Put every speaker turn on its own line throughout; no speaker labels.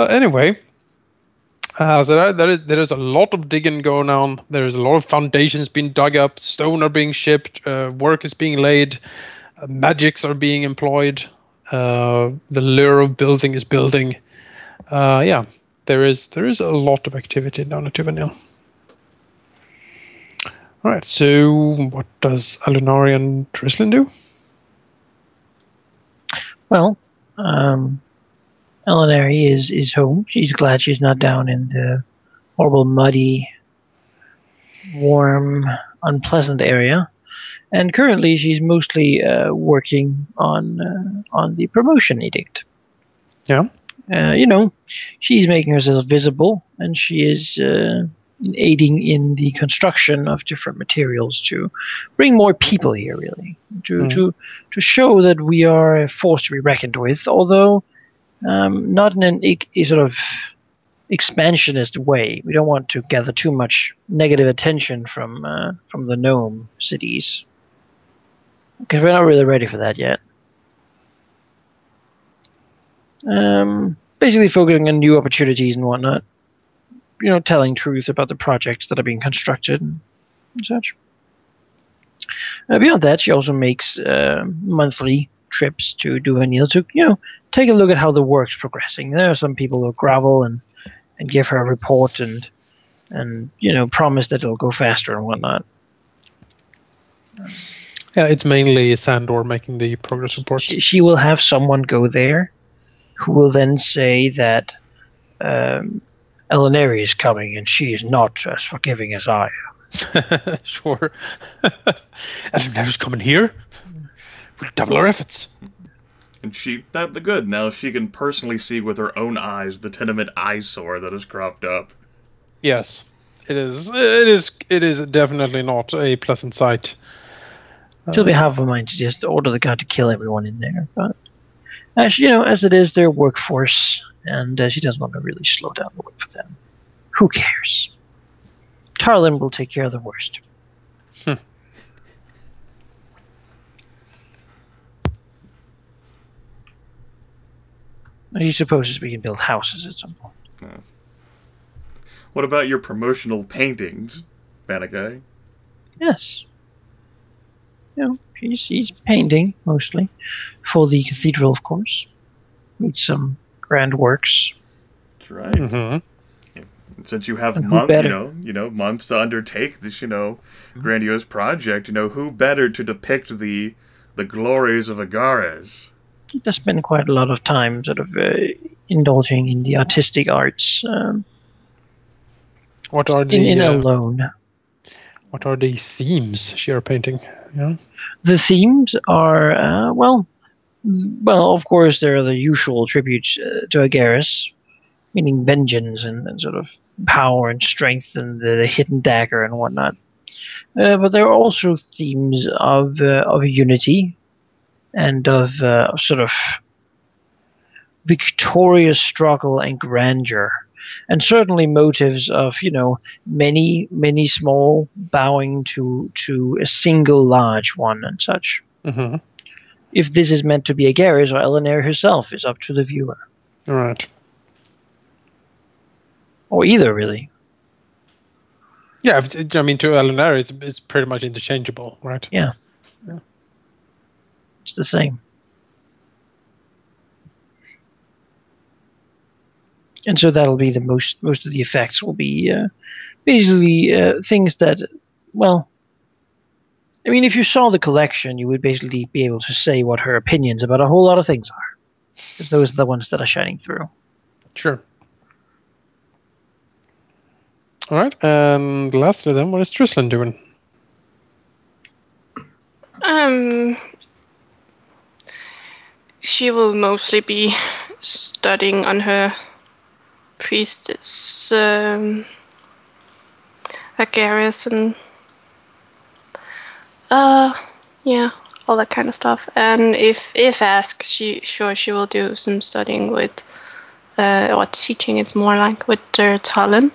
Anyway, so there is a lot of digging going on. There is a lot of foundations being dug up, stone are being shipped, work is being laid, magics are being employed. The lure of building is building. Yeah, there is a lot of activity down at Tuvanil. All right, so what does Alauneari and Rilinid do?
Well, Alauneari is home. She's glad she's not down in the horrible, muddy, warm, unpleasant area. And currently, she's mostly working on the promotion edict.
Yeah.
She's making herself visible, and she is aiding in the construction of different materials to bring more people here, really, to show that we are a force to be reckoned with, although not in a sort of expansionist way. We don't want to gather too much negative attention from the gnome cities, because we're not really ready for that yet. Basically focusing on new opportunities and whatnot. Telling truth about the projects that are being constructed and such. Beyond that, she also makes monthly trips to Tuvanil to, take a look at how the work's progressing. There are some people who grovel and give her a report and promise that it'll go faster and whatnot.
Yeah, it's mainly Sandor making the progress reports.
She will have someone go there who will then say that Alauneari is coming and she is not as forgiving as I am.
Sure. Alauneari's coming here. We'll double our efforts.
And the good. Now she can personally see with her own eyes the tenement eyesore that has cropped up.
Yes, it is. It is definitely not a pleasant sight.
She'll be half of a mind to just order the guard to kill everyone in there, but as it is their workforce, and she doesn't want to really slow down the work for them. Who cares? Tarlin will take care of the worst. She supposes we can build houses at some point.
What about your promotional paintings, Manaki?
Yes. She's painting, mostly, for the cathedral, of course. With some grand works.
That's right. Mm-hmm. Since you have months to undertake this, grandiose project, who better to depict the glories of Agares?
He does spend quite a lot of time sort of indulging in the artistic arts.
What are the
alone?
What are the themes she are painting? Yeah.
The themes are well, of course, there are the usual tributes to Agares, meaning vengeance and sort of power and strength and the hidden dagger and whatnot. But there are also themes of unity and of sort of victorious struggle and grandeur. And certainly motives of, many, many small bowing to a single large one and such.
Mm-hmm.
If this is meant to be Agares or Alauneari herself is up to the viewer.
All right.
Or either, really.
Yeah, to Alauneari, it's pretty much interchangeable, right?
Yeah. It's the same. And so that'll be the most of the effects will be basically things that, if you saw the collection, you would basically be able to say what her opinions about a whole lot of things are. Because those are the ones that are shining through.
Sure. All right, and lastly then, what is Rilinid doing?
She will mostly be studying on her priestess Agares and all that kind of stuff. And if asked, she will do some studying with or teaching, it's more like, with Talon,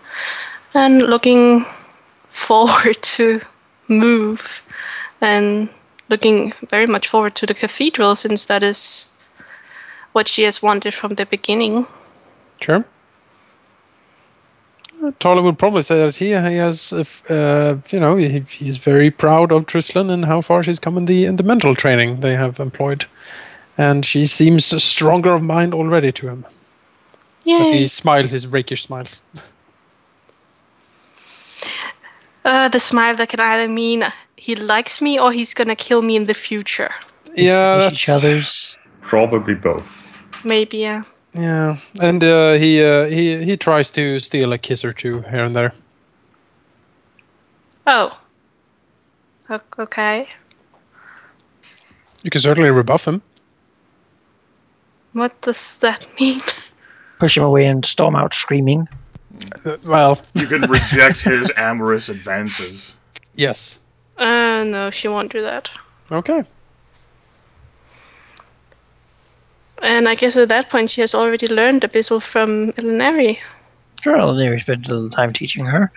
and looking forward to move and looking very much forward to the cathedral, since that is what she has wanted from the beginning.
Sure. Tarlin would probably say that he has, he's very proud of Trislan and how far she's come in the mental training they have employed, and she seems stronger of mind already to him. As he smiles, his rakish smiles.
The smile that can either mean he likes me or he's gonna kill me in the future.
Yeah,
each other's.
Probably both.
Maybe, yeah.
Yeah, and he tries to steal a kiss or two here and there.
Oh. Okay.
You can certainly rebuff him.
What does that mean?
Push him away and storm out screaming.
Well,
You can reject his amorous advances.
yes.
No, she won't do that.
Okay.
And I guess at that point she has already learned Abyssal from Alauneari.
Sure, Alauneari spent a little time teaching her.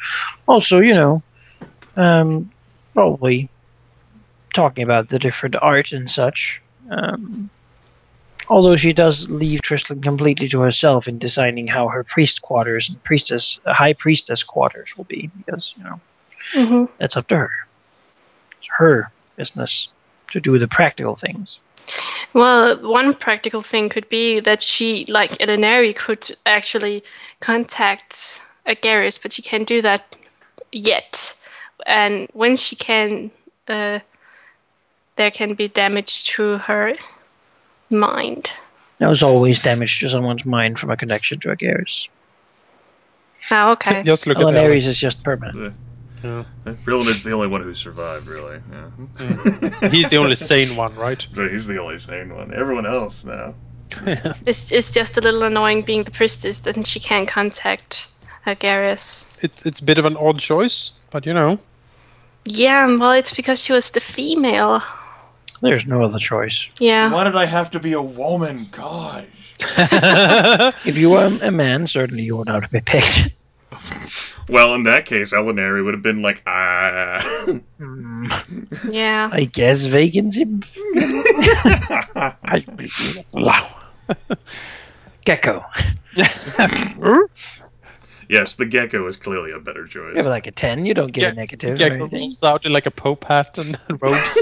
Also, probably talking about the different art and such. Although she does leave Trislan completely to herself in designing how her priest quarters and high priestess quarters will be, because that's up to her. It's her business to do the practical things.
Well, one practical thing could be that she, like Alauneari, could actually contact Agaris, but she can't do that yet. And when she can, there can be damage to her mind.
There's always damage to someone's mind from a connection to Agaris.
Oh, okay.
Just look at
Alauneari's is just permanent.
Yeah.
Rilinid's the only one who survived, really. Yeah.
He's the only sane one, right?
So he's the only sane one. Everyone else now.
It's just a little annoying being the priestess, and she can't contact Agaris.
It's a bit of an odd choice, but
Yeah, well, it's because she was the female.
There's no other choice.
Yeah.
Why did I have to be a woman? Gosh.
If you were a man, certainly you would not have been picked.
Well, in that case, Alauneari would have been like,
Yeah.
I guess vacancy.
I believe wow.
Gecko.
Yes, the gecko is clearly a better choice.
You have like a 10, you don't get a negative or
Gecko
anything.
rolls out in like a pope hat and robes.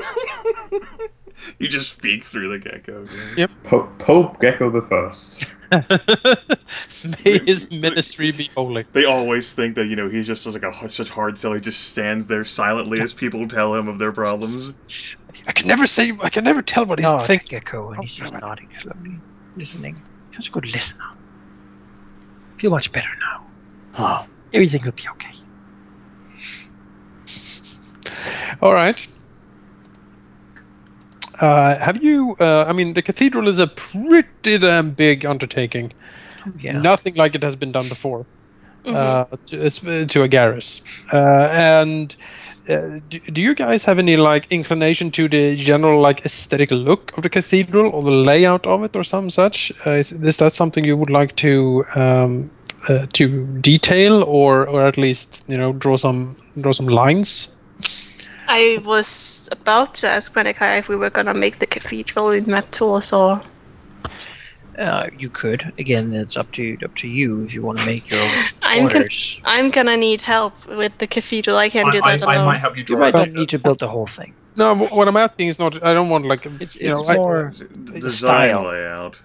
You just speak through the gecko.
Yep.
Pope Gecko the First.
May his ministry be holy.
They always think that, he's just such hard sell. He just stands there silently as people tell him of their problems.
I can never tell what he's thinking.
Gecko, and he's just nodding slowly, listening. Such a good listener. Feel much better now.
Oh.
Everything will be okay.
All right. Have you? The cathedral is a pretty damn big undertaking.
Yeah.
Nothing like it has been done before.
Mm-hmm.
To Agaris. And do you guys have any inclination to the general aesthetic look of the cathedral or the layout of it or some such? Is that something you would like to detail or at least draw some lines?
I was about to ask Manaki if we were gonna make the cathedral in MapTool, so...
You could. Again, it's up to you if you want to make your own orders.
I'm gonna need help with the cathedral. I can't do that alone.
I might help you draw.
You might not need to build the whole thing.
No, what I'm asking is not. I don't want
It's more
Design
style.
layout.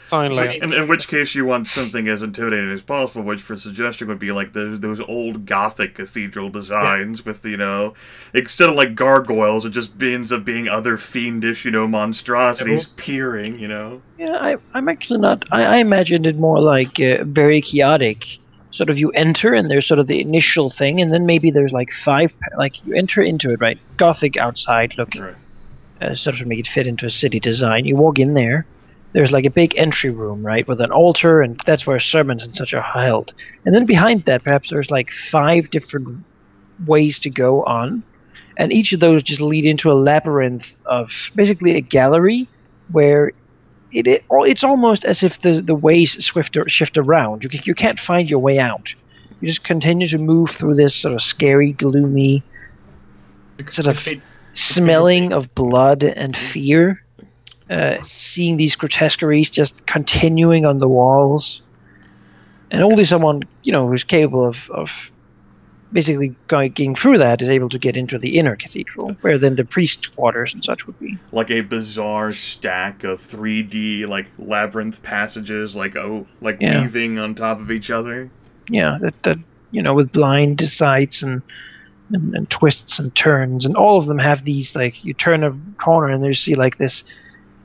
sign layout.
In which case you want something as intimidating as possible, which for suggestion would be like those old Gothic cathedral designs with, instead of gargoyles, it just ends up being other fiendish, monstrosities peering,
Yeah, I'm actually not. I imagined it more like very chaotic. Sort of you enter and there's sort of the initial thing, and then maybe there's 5, you enter into it, right? Gothic outside look,
Right.
sort of make it fit into a city design. You walk in there, there's a big entry room, right, with an altar, and that's where sermons and such are held. And then behind that, perhaps there's 5 different ways to go on, and each of those just lead into a labyrinth of basically a gallery where it's almost as if the ways shift around. You can't find your way out. You just continue to move through this sort of scary, gloomy, sort of smelling of blood and fear. Seeing these grotesqueries just continuing on the walls. And only someone, who's capable of basically going through that is able to get into the inner cathedral, where then the priest quarters and such would be.
Like a bizarre stack of 3D, like, labyrinth passages, weaving on top of each other.
Yeah, that with blind sights and twists and turns, and all of them have these, like, you turn a corner and you see, like, this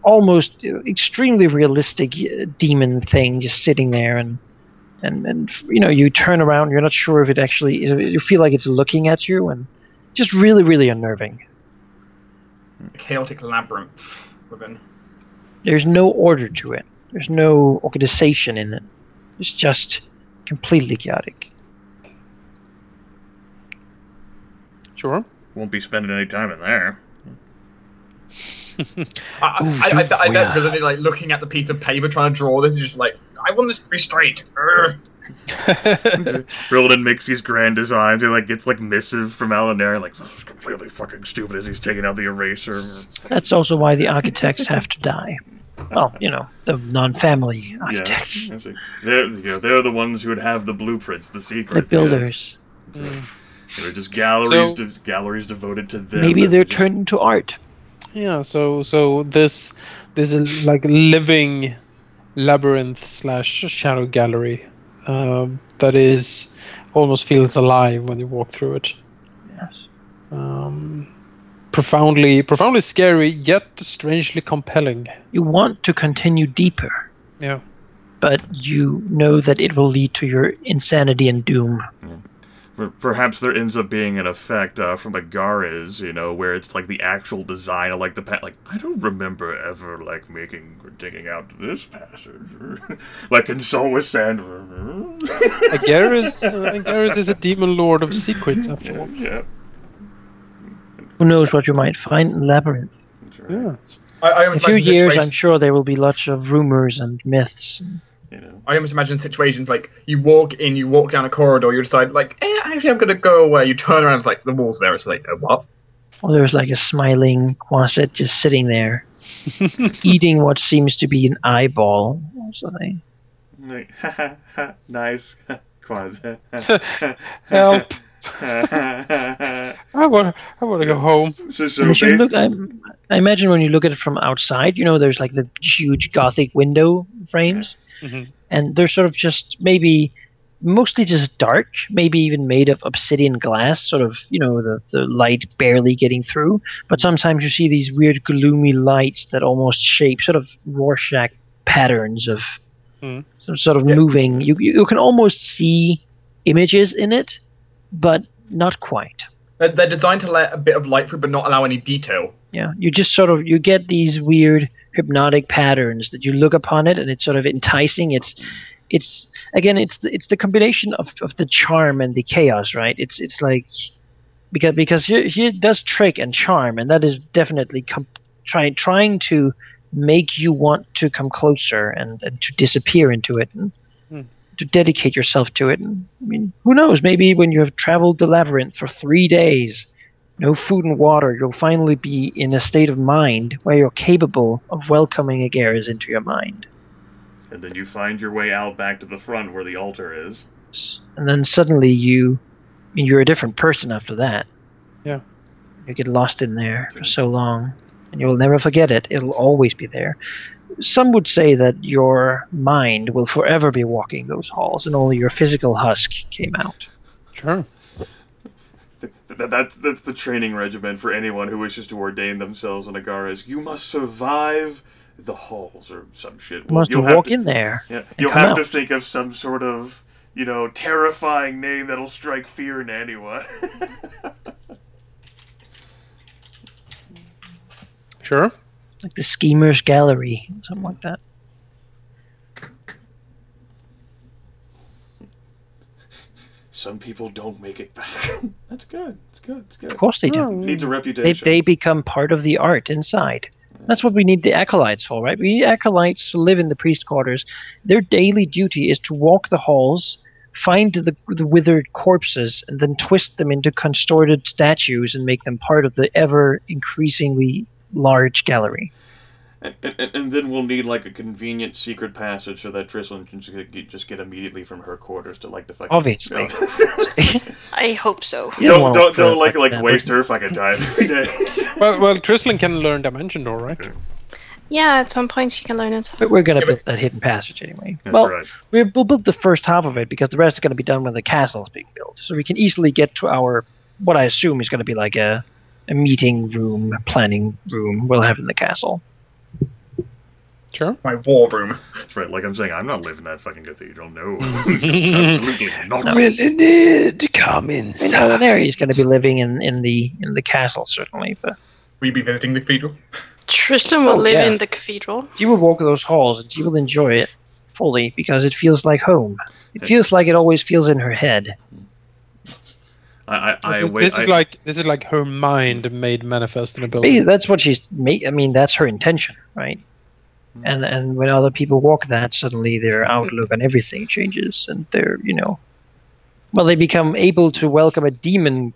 almost extremely realistic demon thing just sitting there, and you turn around, you're not sure if it actually, you feel like it's looking at you, and just really, really unnerving.
A chaotic labyrinth within.
There's no order to it. There's no organization in it. It's just completely chaotic.
Sure.
Won't be spending any time in there.
I bet Rilinid, like, looking at the piece of paper trying to draw this is just like, I want this to be straight.
Rilinid makes these grand designs. He like gets like missive from Alauneari, like, this is completely fucking stupid, as he's taking out the eraser.
That's also why the architects have to die. Well, the non-family architects.
Yes. They're the ones who would have the blueprints, the secrets.
The builders.
Yes. They're just galleries devoted to them.
Maybe they're turned into art.
Yeah, so this is like living labyrinth / shadow gallery that is almost feels alive when you walk through it.
Yes.
Profoundly scary, yet strangely compelling.
You want to continue deeper.
Yeah.
But you know that it will lead to your insanity and doom.
Yeah. Perhaps there ends up being an effect from Agares, where it's like the actual design of like the like, I don't remember ever like making or digging out this passage, like in Soul with Sandra.
Agares is a demon lord of secrets, after all.
Yeah.
Who knows what you might find in Labyrinth?
Yeah.
In a few years, I'm sure there will be lots of rumors and myths.
I almost imagine situations like you walk down a corridor, you decide like, actually I'm gonna go away. You turn around, it's like the wall's there. It's like, what?
Or there's like a smiling Quasit just sitting there, eating what seems to be an eyeball or something.
Like, nice, Quasit.
Help! I want to go home.
I imagine when you look at it from outside, there's like the huge Gothic window frames.
Mm-hmm.
And they're sort of just mostly just dark, maybe even made of obsidian glass, sort of, the light barely getting through. But sometimes you see these weird gloomy lights that almost shape sort of Rorschach patterns of sort of moving. You can almost see images in it, but not quite.
They're designed to let a bit of light through, but not allow any detail.
Yeah, you just you get these weird hypnotic patterns that you look upon it, and it's sort of enticing. It's the combination of the charm and the chaos, right? It's like because he does trick and charm, and that is definitely trying to make you want to come closer and to disappear into it and to dedicate yourself to it. And, I mean, who knows? Maybe when you have traveled the labyrinth for 3 days, no food and water, you'll finally be in a state of mind where you're capable of welcoming Agares into your mind.
And then you find your way out back to the front where the altar is.
And then suddenly you're a different person after that.
Yeah.
You get lost in there for so long, and you'll never forget it. It'll always be there. Some would say that your mind will forever be walking those halls, and only your physical husk came out.
Sure.
That's the training regimen for anyone who wishes to ordain themselves in Agares. You must survive the halls or some shit.
You must walk in there.
Yeah, you'll have to think of some sort of, terrifying name that'll strike fear into anyone.
Sure.
Like the Schemer's Gallery, something like that.
Some people don't make it back. That's good. It's good.
Of course they do.
Needs a reputation.
They become part of the art inside. That's what we need the acolytes for, right? We need acolytes to live in the priest quarters. Their daily duty is to walk the halls, find the withered corpses, and then twist them into contorted statues and make them part of the ever increasingly large gallery.
And then we'll need like a convenient secret passage so that Tristan can just get immediately from her quarters to like the fucking.
Obviously.
I hope so.
Don't like waste her fucking time.
well, Tristan can learn Dimension Door, right?
Yeah, at some point she can learn it.
But we're going to build that hidden passage anyway.
That's
well,
right.
we'll build the first half of it because the rest is going to be done when the castle is being built. So we can easily get to our, what I assume is going to be like a meeting room, a planning room we'll have in the castle.
Sure.
My war room.
That's right. Like I'm saying, I'm not living in that fucking cathedral. No. Absolutely not.
Rilinid, come inside.
Alauneari is going to be living in the castle, certainly. But
Will you be visiting the cathedral?
Tristan will live in the cathedral.
she will walk those halls and she will enjoy it fully because it feels like home. It feels like it always feels in her head.
This is like her mind made manifest in a building.
That's what she's made. I mean, that's her intention, right? And when other people walk that, suddenly their outlook on everything changes, and they're they become able to welcome a demon,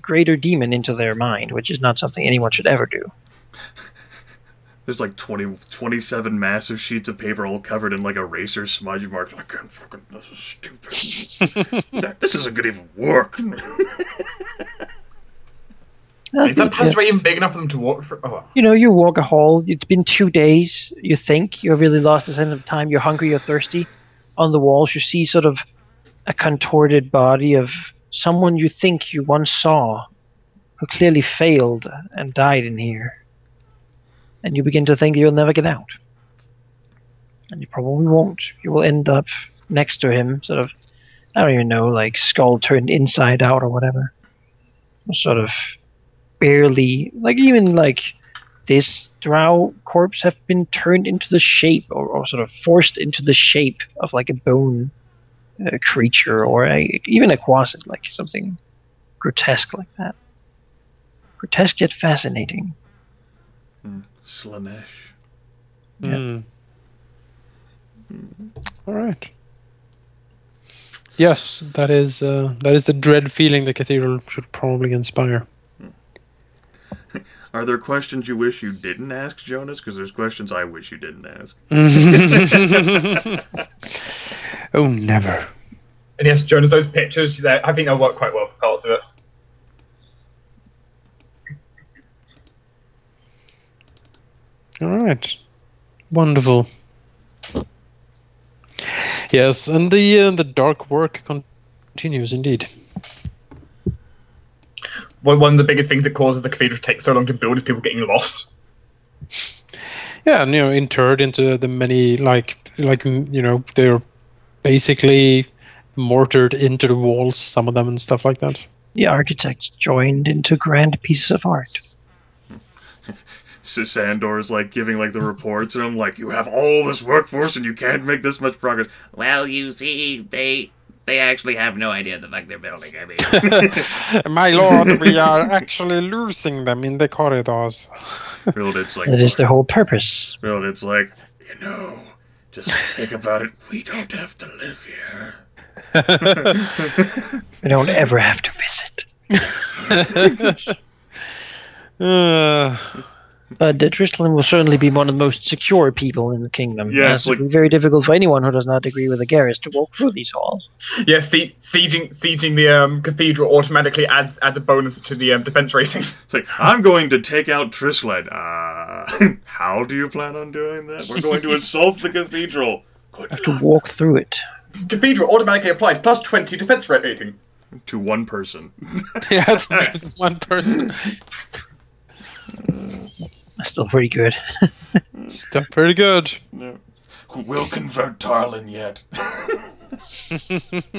greater demon into their mind, which is not something anyone should ever do.
There's like 27 massive sheets of paper all covered in like eraser smudge marks. I can't fucking. This is stupid. This isn't gonna even work.
Is that passageway even big enough for them to walk through? Oh.
You walk a hall. It's been 2 days. You think you've really lost the sense of time. You're hungry. You're thirsty. On the walls, you see sort of a contorted body of someone you think you once saw, who clearly failed and died in here. And you begin to think you'll never get out. And you probably won't. You will end up next to him, sort of, I don't even know, like skull turned inside out or whatever. Sort of barely, like even like this drow corpse have been turned into the shape or sort of forced into the shape of like a bone creature or even a quasit, like something grotesque like that. Grotesque yet fascinating.
Slanesh.
Yeah.
All right. Yes, that is the dread feeling the cathedral should probably inspire.
Are there questions you wish you didn't ask, Jonas? Because there's questions I wish you didn't ask.
Oh, never.
And yes, Jonas, those pictures, I think they'll work quite well for parts of it.
All right. Wonderful. Yes, and the dark work continues indeed.
One of the biggest things that causes the cathedral to take so long to build is people getting lost.
Yeah, and interred into the many they're basically mortared into the walls, some of them and stuff like that.
The architects joined into grand pieces of art.
Sandor's like giving like the reports, and I'm like, you have all this workforce and you can't make this much progress.
Well, you see, they actually have no idea the fuck they're building. I mean,
My lord, we are actually losing them in the corridors.
It's like
That is their whole purpose.
It's like, just think about it. We don't have to live here.
We don't ever have to visit. But Tristan will certainly be one of the most secure people in the kingdom.
Yes,
it will be very difficult for anyone who does not agree with the Garrus to walk through these halls.
Yes, sieging the cathedral automatically adds a bonus to the defense rating.
It's like, I'm going to take out Trislan. How do you plan on doing that? We're going to assault the cathedral.
You have to walk through it.
Cathedral automatically applies plus 20 defense rating.
To one person.
Yeah, it's one person.
That's still pretty good.
Still pretty good.
No. We'll convert Tarlin yet.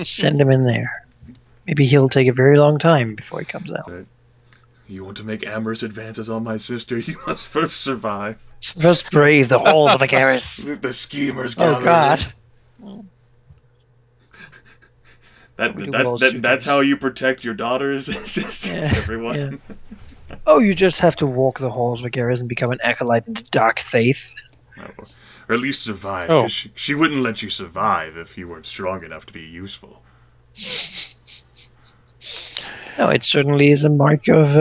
Send him in there. Maybe he'll take a very long time before he comes out.
Right. You want to make amorous advances on my sister, you must first survive.
First brave the halls of the Garrus.
The schemers
Oh God.
That's how you protect your daughters and sisters, everyone.
Yeah. Oh, you just have to walk the halls of Garrus and become an acolyte in the dark faith.
Or at least survive. 'Cause she wouldn't let you survive if you weren't strong enough to be useful.
No, it certainly is a mark of,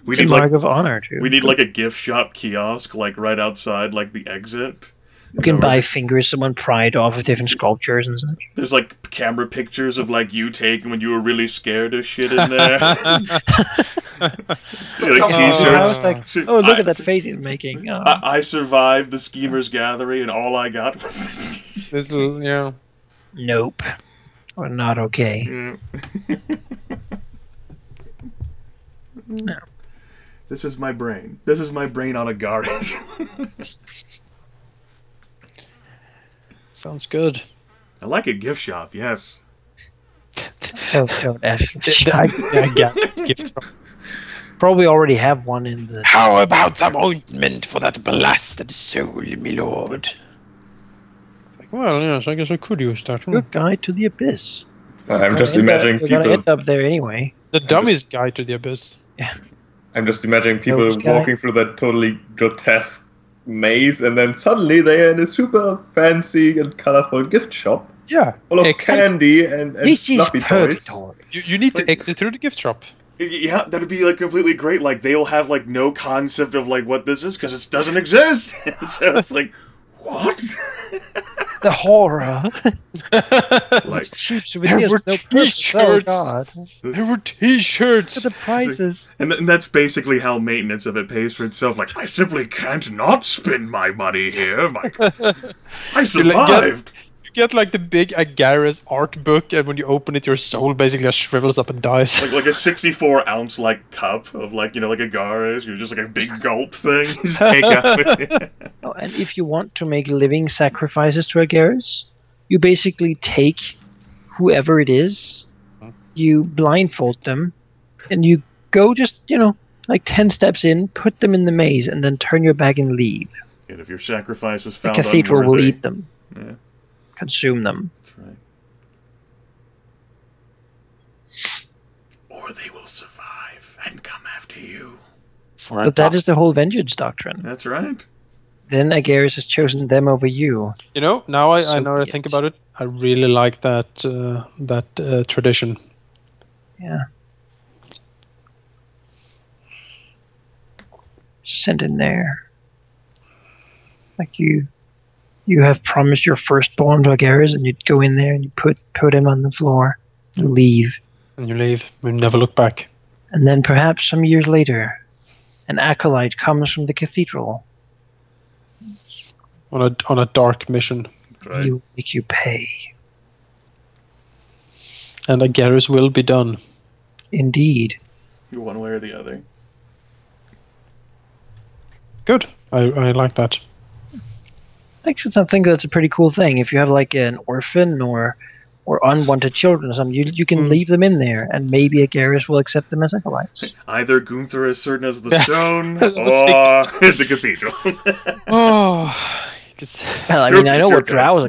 We
it's a
need
mark of honor, too.
We need like a gift shop kiosk, like right outside, like the exit.
You can buy fingers someone pried off of different sculptures and such.
There's like camera pictures of like you taking when you were really scared of shit in there. Like t-shirts.
Like, oh, look at that face he's making. Oh.
I survived the Schemers Gathering, and all I got was
this little, yeah.
Nope. We're not okay.
Yeah.
No.
This is my brain. This is my brain on a Garrus.
Sounds good.
I like a gift shop, yes.
Don't ask. I got this gift shop. Probably already have one in the...
How about some ointment for that blasted soul, my lord? Like, well, yes, I guess I could use that.
Good guide to the abyss.
I'm just imagining
You're gonna
people.
end up there anyway.
The dumbest guide to the abyss.
Yeah.
I'm just imagining people
Those guy.
walking through that totally grotesque maze, and then suddenly they're in a super fancy and colorful gift shop
Yeah.
full of candy and
This is
fluffy toys.
purgatory.
You need to exit through the gift shop.
Yeah, that'd be like completely great. Like they'll have like no concept of like what this is because it doesn't exist. So it's like, what?
The horror.
Like
Cheap
There
souvenirs.
were
No purpose. Oh
t-shirts.
god.
There were t-shirts.
Look at the prices.
and that's basically how maintenance of it pays for itself. Like I simply can't not spend my money here. I survived.
You get like the big Agaris art book, and when you open it, your soul basically just shrivels up and dies.
Like a 64-ounce like cup of like like a Garrus. You're just like a big gulp thing. You just take out.
Oh, and if you want to make living sacrifices to Agaris, you basically take whoever it is, you blindfold them, and you go just, like 10 steps in, put them in the maze, and then turn your back and leave.
And if your sacrifice is
The
found
cathedral will
unworthy,
eat them.
Yeah,
Consume them.
that's right. Or they will survive and come after you.
But that is the whole vengeance doctrine.
That's right.
Then Agaris has chosen them over you.
Now I
So
know I
be
think
it.
about it. I really like that tradition.
Yeah. Send in there. Like you have promised your firstborn to Agaris, and you'd go in there and you put him on the floor and leave.
And you leave. We never look back.
And then perhaps some years later, an acolyte comes from the cathedral.
On a dark mission.
That's right.
He will make you pay.
And Agaris will be done.
Indeed.
One way or the other.
Good. I like that.
Actually, I think that's a pretty cool thing. If you have like an orphan or unwanted children or something, you can leave them in there, and maybe Agaris will accept them as acolytes.
Either Gunther is certain as the stone,
That's
or
what
the cathedral.
Oh. It's-
Well, I
Sure,
mean, I know
sure,
what drow.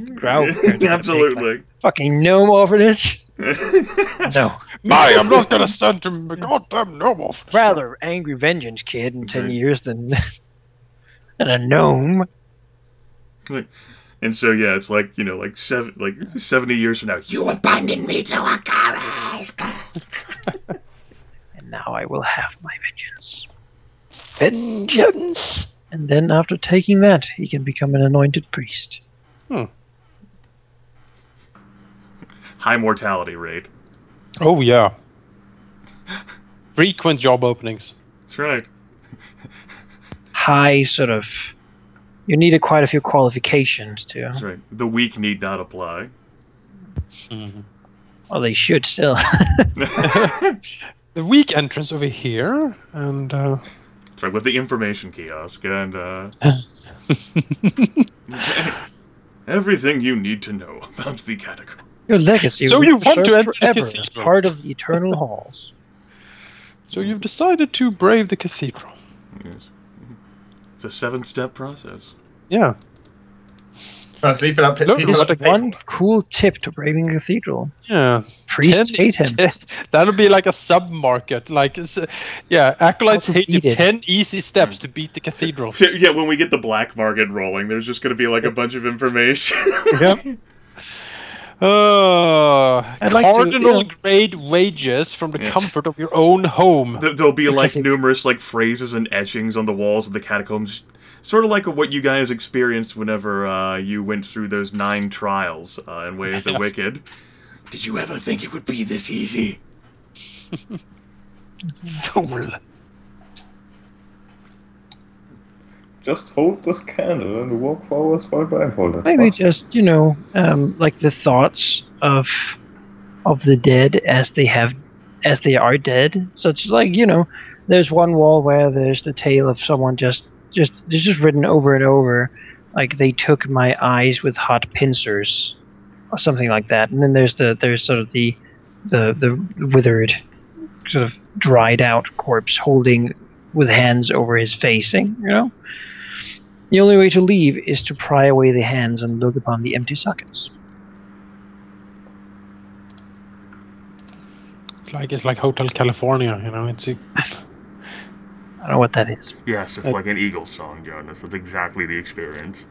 Absolutely.
Fucking gnome orphanage. No.
I'm not gonna send him a goddamn gnome off.
Rather angry vengeance kid in 10 years than a gnome.
And so yeah, it's like like 70 years from now, you abandoned me to Agaris.
And now I will have my vengeance.
Vengeance.
And then after taking that, he can become an anointed priest.
High mortality rate.
Oh yeah. Frequent job openings.
That's right.
High sort of... You needed quite a few qualifications to...
That's right. The weak need not apply.
Well, they should still.
The weak entrance over here, and
That's right, with the information kiosk and everything you need to know about the catacomb.
Your legacy
So
will
you want to
serve
enter the
forever as
cathedral.
part of the eternal halls.
so you've decided to brave the cathedral.
Yes. It's a 7-step process.
Yeah.
Sleep it up.
Look,
People
This
have to
is
pay.
one cool tip to braving the cathedral.
Yeah.
Priests hate him.
That'll be like a sub-market. Like, acolytes
How to
hate you.
beat it.
10 easy steps to beat the cathedral.
Yeah, when we get the black market rolling, there's just going to be like a bunch of information.
Yep.
I'd like to,
cardinal grade wages from the comfort of your own home.
There'll be like numerous like phrases and etchings on the walls of the catacombs, sort of like what you guys experienced whenever you went through those 9 trials in Way of the Wicked. Did you ever think it would be this easy?
Fool.
Just hold this candle and walk forward while blindfolded.
Maybe just, like the thoughts of the dead as they are dead. So it's like, there's one wall where there's the tale of someone just written over and over, like they took my eyes with hot pincers, or something like that. And then there's sort of the withered, sort of dried out corpse holding with hands over his facing, The only way to leave is to pry away the hands and look upon the empty sockets.
It's like Hotel California, It's
I don't know what that is.
Yes, it's like an Eagles song, Jonas. That's exactly the experience.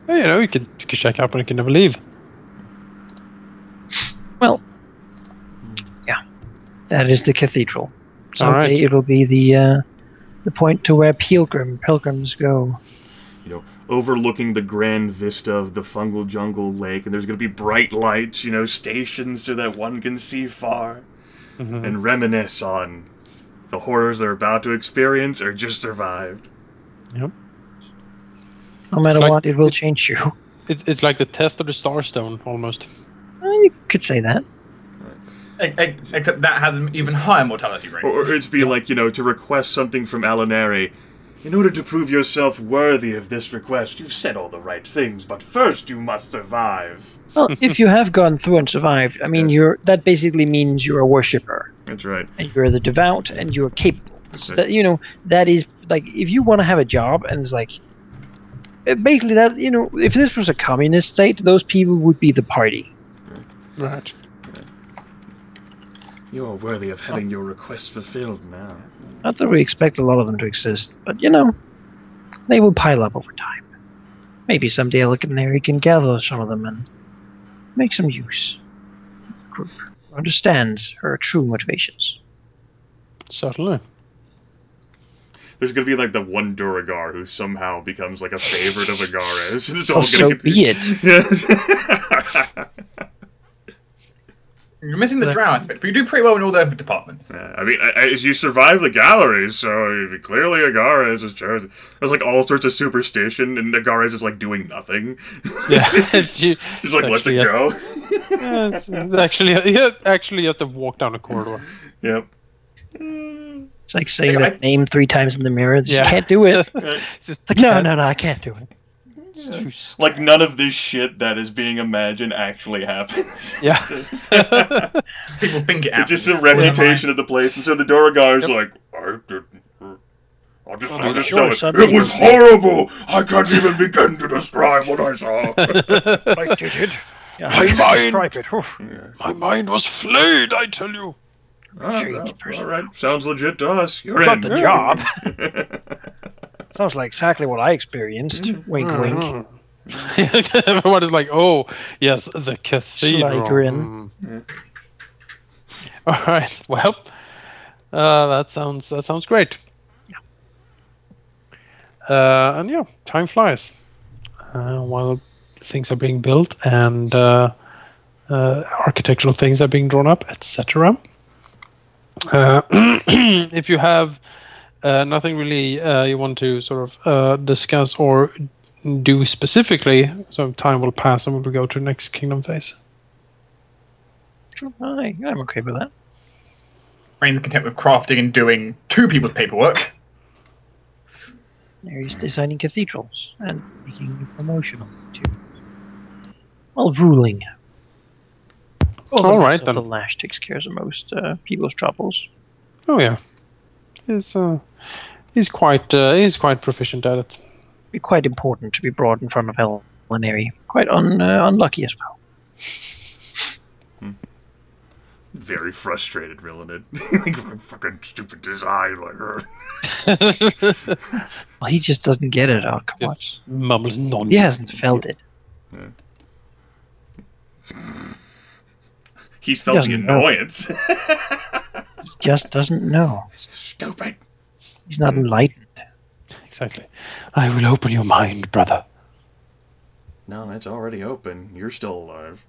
You could check out, but you can never leave.
Well, yeah, that is the cathedral. Someday it will be the point to where pilgrims go.
Overlooking the grand vista of the fungal jungle lake, and there's going to be bright lights, stations so that one can see far, and reminisce on the horrors they're about to experience or just survived.
Yep.
No matter what, it will change you.
It's like the test of the Starstone, almost.
You could say that.
Except that has an even higher mortality rate.
Or it'd be like, to request something from Alauneari. In order to prove yourself worthy of this request, you've said all the right things, but first you must survive.
Well, if you have gone through and survived, I mean, that basically means you're a worshipper.
That's right.
And you're the devout, and you're capable. So that, that is, like, if you want to have a job, and it's like, basically that, if this was a communist state, those people would be the party.
Right.
You are worthy of having your request fulfilled now.
Not that we expect a lot of them to exist, but they will pile up over time. Maybe someday Alauneari can gather some of them and make some use. The group understands her true motivations.
Certainly.
There's going to be like the one Duragar who somehow becomes like a favorite of Agares. And it's all
so be it.
Yes.
You're missing the drow aspect, but you do pretty well in all the other departments.
I mean, as you survive the galleries, so clearly Agares is chosen. There's like all sorts of superstition, and Agares is like doing nothing.
Yeah,
just like lets it go.
Actually, you have to walk down a corridor.
Yep.
It's like saying that name 3 times in the mirror. Just can't do it. No, I can't do it.
Like none of this shit that is being imagined actually happens.
Yeah.
People think it happens.
It's just a reputation of the place, and so the Duragar's like, I'll just tell it. It was horrible! I can't even begin to describe what I saw.
I did it.
My mind was flayed, I tell you.
All right, sounds legit to us. You're
got
in.
the job. Sounds like exactly what I experienced. Wink, wink.
Everyone is like, oh, yes, the cathedral.
Sly grin.
All right, well, that sounds great.
Yeah.
And yeah, time flies. While things are being built and architectural things are being drawn up, etc. If you have nothing really you want to sort of discuss or do specifically, so time will pass and we will go to the next kingdom phase.
Sure. I'm okay with that.
Rain's content with crafting and doing 2 people's paperwork.
There he's designing cathedrals and making promotional materials. Well, ruling.
All right, then.
The lash takes care of most people's troubles.
Oh yeah, he's quite proficient at it.
Be quite important to be brought in front of Alauneari. Quite unlucky as well.
Very frustrated, Rilinid. Like fucking stupid design like her.
Well, he just doesn't get it. Oh, come on.
Mumbles nonsense.
He hasn't felt it.
Yeah. He's felt the annoyance.
He just doesn't know.
This is stupid.
He's not enlightened.
Exactly. I will open your mind, brother.
No, it's already open. You're still alive.